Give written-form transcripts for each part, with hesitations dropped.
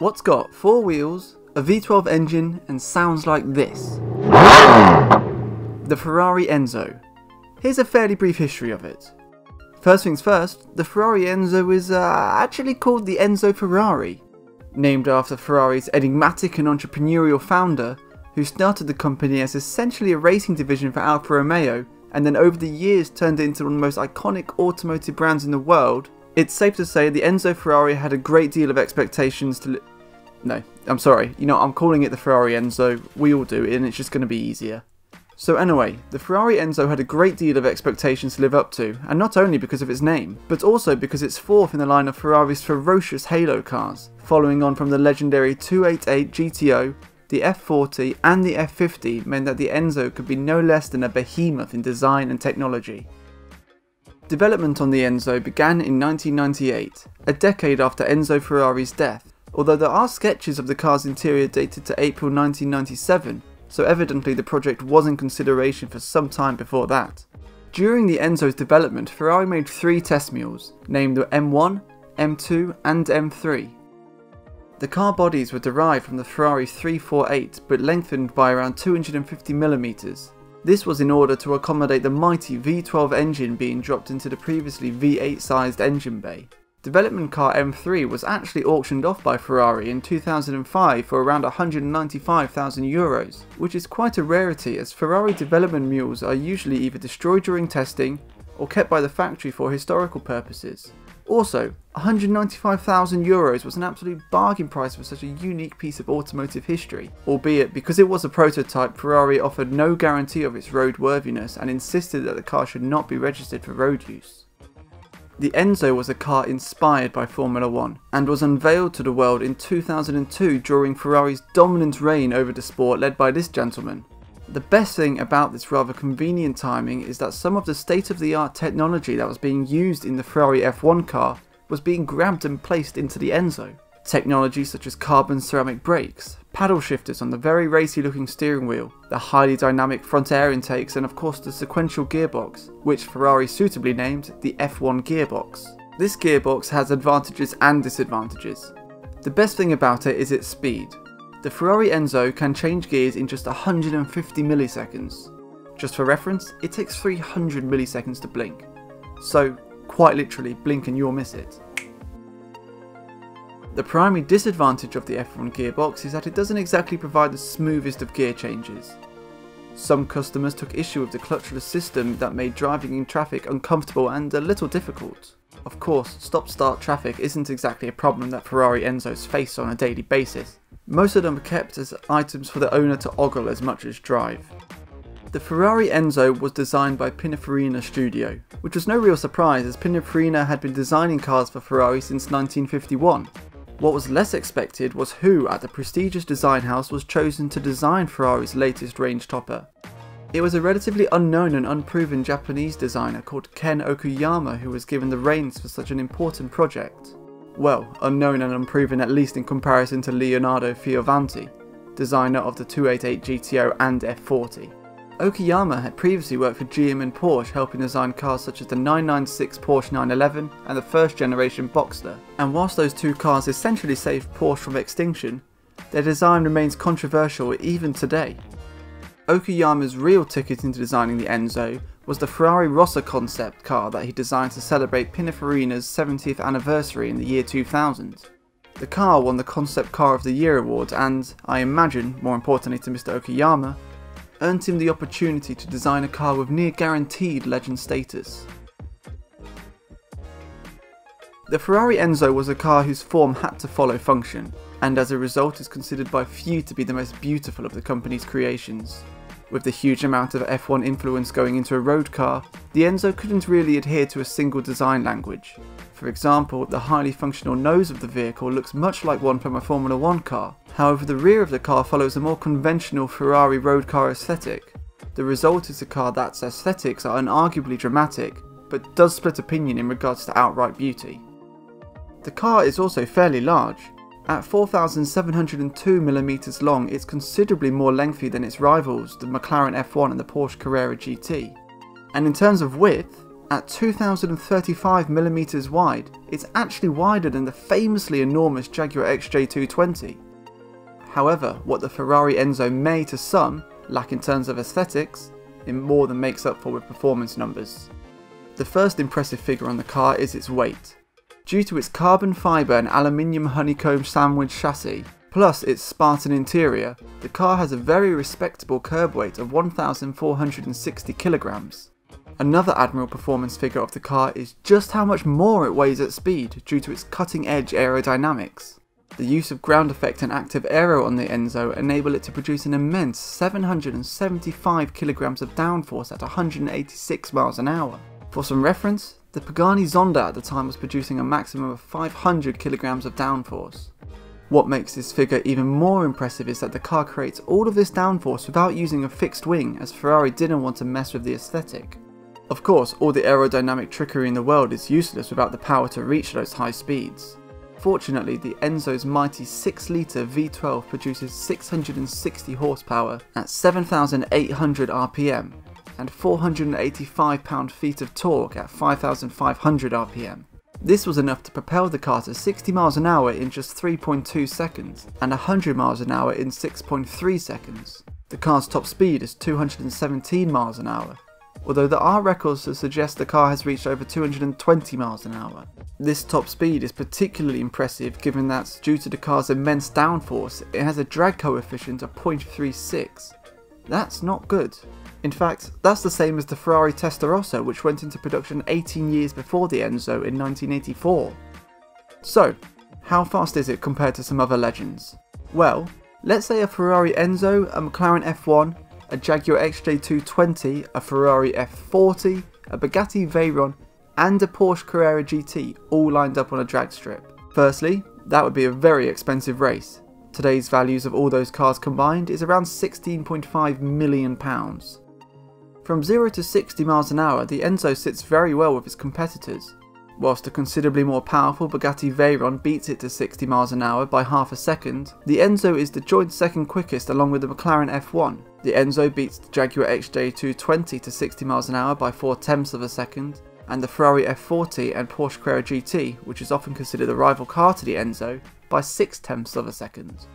What's got 4 wheels, a V12 engine, and sounds like this? The Ferrari Enzo. Here's a fairly brief history of it. First things first, the Ferrari Enzo is actually called the Enzo Ferrari, named after Ferrari's enigmatic and entrepreneurial founder, who started the company as essentially a racing division for Alfa Romeo, and then over the years turned it into one of the most iconic automotive brands in the world. It's safe to say the Enzo Ferrari had a great deal of expectations to No, I'm sorry, I'm calling it the Ferrari Enzo, we all do, and it's just going to be easier. So anyway, the Ferrari Enzo had a great deal of expectations to live up to, and not only because of its name, but also because it's fourth in the line of Ferrari's ferocious halo cars, following on from the legendary 288 GTO, the F40 and the F50 meant that the Enzo could be no less than a behemoth in design and technology. Development on the Enzo began in 1998, a decade after Enzo Ferrari's death, although there are sketches of the car's interior dated to April 1997, so evidently the project was in consideration for some time before that. During the Enzo's development, Ferrari made 3 test mules, named the M1, M2 and M3. The car bodies were derived from the Ferrari 348 but lengthened by around 250mm. This was in order to accommodate the mighty V12 engine being dropped into the previously V8 sized engine bay. Development car M3 was actually auctioned off by Ferrari in 2005 for around €195,000, which is quite a rarity as Ferrari development mules are usually either destroyed during testing or kept by the factory for historical purposes. Also, €195,000 was an absolute bargain price for such a unique piece of automotive history, albeit because it was a prototype, Ferrari offered no guarantee of its roadworthiness and insisted that the car should not be registered for road use. The Enzo was a car inspired by Formula 1 and was unveiled to the world in 2002 during Ferrari's dominant reign over the sport led by this gentleman. The best thing about this rather convenient timing is that some of the state-of-the-art technology that was being used in the Ferrari F1 car was being grabbed and placed into the Enzo. Technology such as carbon ceramic brakes, paddle shifters on the very racy looking steering wheel, the highly dynamic front air intakes and of course the sequential gearbox, which Ferrari suitably named the F1 Gearbox. This gearbox has advantages and disadvantages. The best thing about it is its speed. The Ferrari Enzo can change gears in just 150 milliseconds. Just for reference, it takes 300 milliseconds to blink. So, quite literally, blink and you'll miss it. The primary disadvantage of the F1 gearbox is that it doesn't exactly provide the smoothest of gear changes. Some customers took issue with the clutchless system that made driving in traffic uncomfortable and a little difficult. Of course, stop-start traffic isn't exactly a problem that Ferrari Enzos face on a daily basis. Most of them are kept as items for the owner to ogle as much as drive. The Ferrari Enzo was designed by Pininfarina Studio, which was no real surprise as Pininfarina had been designing cars for Ferrari since 1951. What was less expected was who at the prestigious design house was chosen to design Ferrari's latest range topper. It was a relatively unknown and unproven Japanese designer called Ken Okuyama who was given the reins for such an important project. Well, unknown and unproven at least in comparison to Leonardo Fioravanti, designer of the 288 GTO and F40. Okuyama had previously worked for GM and Porsche, helping design cars such as the 996 Porsche 911 and the first generation Boxster. And whilst those two cars essentially saved Porsche from extinction, their design remains controversial even today. Okuyama's real ticket into designing the Enzo was the Ferrari Rossa concept car that he designed to celebrate Pininfarina's 70th anniversary in the year 2000. The car won the Concept Car of the Year award and, I imagine, more importantly to Mr. Okuyama, earned him the opportunity to design a car with near guaranteed legend status. The Ferrari Enzo was a car whose form had to follow function, and as a result is considered by few to be the most beautiful of the company's creations. With the huge amount of F1 influence going into a road car, the Enzo couldn't really adhere to a single design language. For example, the highly functional nose of the vehicle looks much like one from a Formula 1 car, however the rear of the car follows a more conventional Ferrari road car aesthetic. The result is a car that's aesthetics are unarguably dramatic, but does split opinion in regards to outright beauty. The car is also fairly large. At 4,702mm long, it's considerably more lengthy than its rivals, the McLaren F1 and the Porsche Carrera GT. And in terms of width, at 2,035mm wide, it's actually wider than the famously enormous Jaguar XJ220. However, what the Ferrari Enzo may to some lack in terms of aesthetics, it more than makes up for with performance numbers. The first impressive figure on the car is its weight. Due to its carbon fibre and aluminium honeycomb sandwich chassis, plus its Spartan interior, the car has a very respectable curb weight of 1,460 kilograms. Another admirable performance figure of the car is just how much more it weighs at speed due to its cutting edge aerodynamics. The use of ground effect and active aero on the Enzo enable it to produce an immense 775 kilograms of downforce at 186 miles an hour. For some reference, the Pagani Zonda at the time was producing a maximum of 500 kilograms of downforce. What makes this figure even more impressive is that the car creates all of this downforce without using a fixed wing, as Ferrari didn't want to mess with the aesthetic. Of course, all the aerodynamic trickery in the world is useless without the power to reach those high speeds. Fortunately, the Enzo's mighty 6-litre V12 produces 660 horsepower at 7,800 RPM and 485 pound-feet of torque at 5,500 RPM. This was enough to propel the car to 60 miles an hour in just 3.2 seconds and 100 miles an hour in 6.3 seconds. The car's top speed is 217 miles an hour, although there are records that suggest the car has reached over 220 miles an hour. This top speed is particularly impressive given that, due to the car's immense downforce, it has a drag coefficient of 0.36. That's not good. In fact, that's the same as the Ferrari Testarossa, which went into production 18 years before the Enzo in 1984. So, how fast is it compared to some other legends? Well, let's say a Ferrari Enzo, a McLaren F1, a Jaguar XJ220, a Ferrari F40, a Bugatti Veyron, and a Porsche Carrera GT all lined up on a drag strip. Firstly, that would be a very expensive race. Today's values of all those cars combined is around £16.5 million. From 0 to 60 miles an hour, the Enzo sits very well with its competitors. Whilst a considerably more powerful Bugatti Veyron beats it to 60 miles an hour by half a second, the Enzo is the joint second quickest along with the McLaren F1. The Enzo beats the Jaguar XJ220 to 60 miles an hour by 0.4 of a second, and the Ferrari F40 and Porsche Carrera GT, which is often considered a rival car to the Enzo, by 0.6 of a second.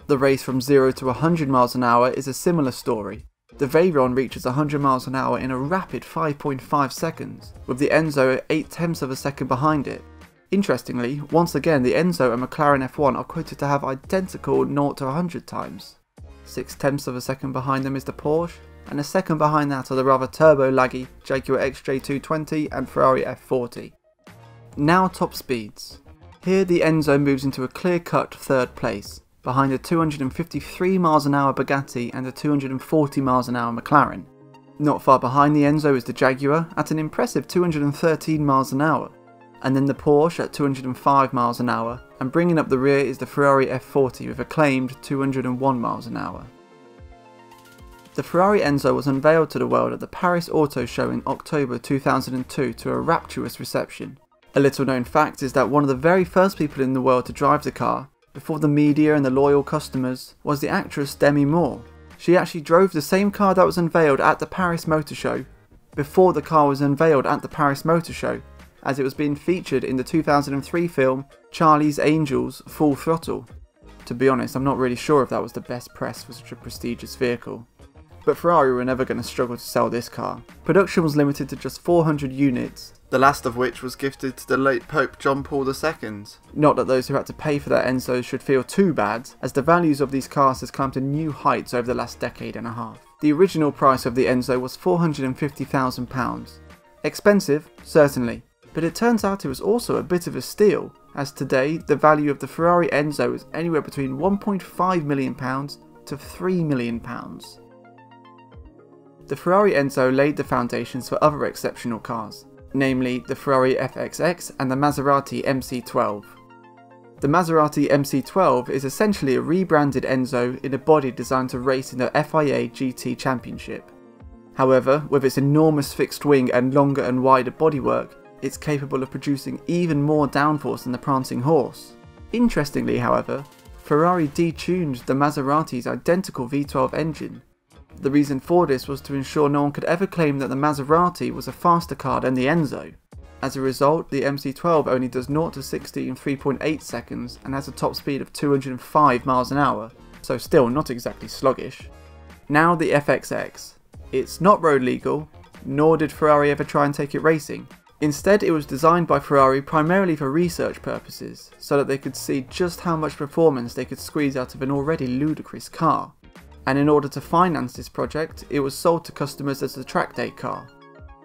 The race from 0 to 100 miles an hour is a similar story. The Veyron reaches 100 miles an hour in a rapid 5.5 seconds, with the Enzo at 0.8 of a second behind it. Interestingly, once again the Enzo and McLaren F1 are quoted to have identical 0 to 100 times. 0.6 of a second behind them is the Porsche, and a second behind that are the rather turbo-laggy Jaguar XJ220 and Ferrari F40. Now top speeds. Here the Enzo moves into a clear-cut third place, behind the 253 miles an hour Bugatti and the 240 miles an hour McLaren. Not far behind the Enzo is the Jaguar at an impressive 213 miles an hour, and then the Porsche at 205 miles an hour, and bringing up the rear is the Ferrari F40 with a claimed 201 miles an hour. The Ferrari Enzo was unveiled to the world at the Paris Auto Show in October 2002 to a rapturous reception. A little known fact is that one of the very first people in the world to drive the car, before the media and the loyal customers, was the actress Demi Moore. She actually drove the same car that was unveiled at the Paris Motor Show, before the car was unveiled at the Paris Motor Show, as it was being featured in the 2003 film Charlie's Angels Full Throttle. To be honest, I'm not really sure if that was the best press for such a prestigious vehicle. But Ferrari were never going to struggle to sell this car. Production was limited to just 400 units, the last of which was gifted to the late Pope John Paul II. Not that those who had to pay for their Enzos should feel too bad, as the values of these cars has climbed to new heights over the last decade and a half. The original price of the Enzo was £450,000. Expensive, certainly, but it turns out it was also a bit of a steal, as today the value of the Ferrari Enzo is anywhere between £1.5 million to £3 million. The Ferrari Enzo laid the foundations for other exceptional cars, namely the Ferrari FXX and the Maserati Mc12. The Maserati Mc12 is essentially a rebranded Enzo in a body designed to race in the FIA GT Championship. However, with its enormous fixed wing and longer and wider bodywork, it's capable of producing even more downforce than the prancing horse. Interestingly, however, Ferrari detuned the Maserati's identical V12 engine. The reason for this was to ensure no one could ever claim that the Maserati was a faster car than the Enzo. As a result, the MC12 only does 0 to 60 in 3.8 seconds and has a top speed of 205 miles an hour, so still not exactly sluggish. Now the FXX. It's not road legal, nor did Ferrari ever try and take it racing. Instead, it was designed by Ferrari primarily for research purposes, so that they could see just how much performance they could squeeze out of an already ludicrous car. And in order to finance this project, it was sold to customers as a track day car.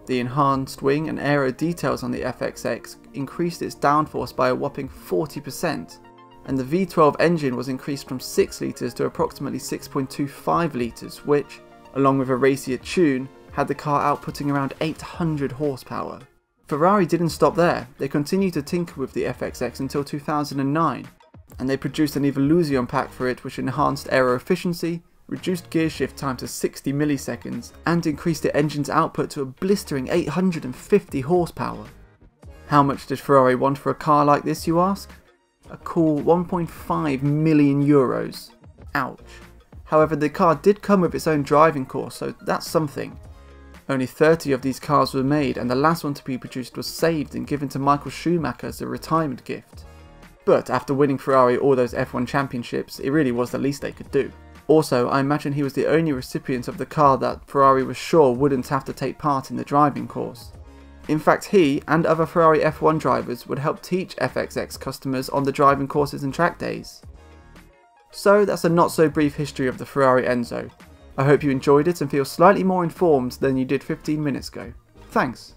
The enhanced wing and aero details on the FXX increased its downforce by a whopping 40%, and the V12 engine was increased from 6 litres to approximately 6.25 litres, which, along with a racier tune, had the car outputting around 800 horsepower. Ferrari didn't stop there. They continued to tinker with the FXX until 2009, and they produced an Evolution pack for it which enhanced aero efficiency, reduced gear shift time to 60 milliseconds, and increased the engine's output to a blistering 850 horsepower. How much did Ferrari want for a car like this, you ask? A cool 1.5 million euros. Ouch. However, the car did come with its own driving course, so that's something. Only 30 of these cars were made, and the last one to be produced was saved and given to Michael Schumacher as a retirement gift. But after winning Ferrari all those F1 championships, it really was the least they could do. Also, I imagine he was the only recipient of the car that Ferrari was sure wouldn't have to take part in the driving course. In fact, he and other Ferrari F1 drivers would help teach FXX customers on the driving courses and track days. So that's a not so brief history of the Ferrari Enzo. I hope you enjoyed it and feel slightly more informed than you did 15 minutes ago. Thanks.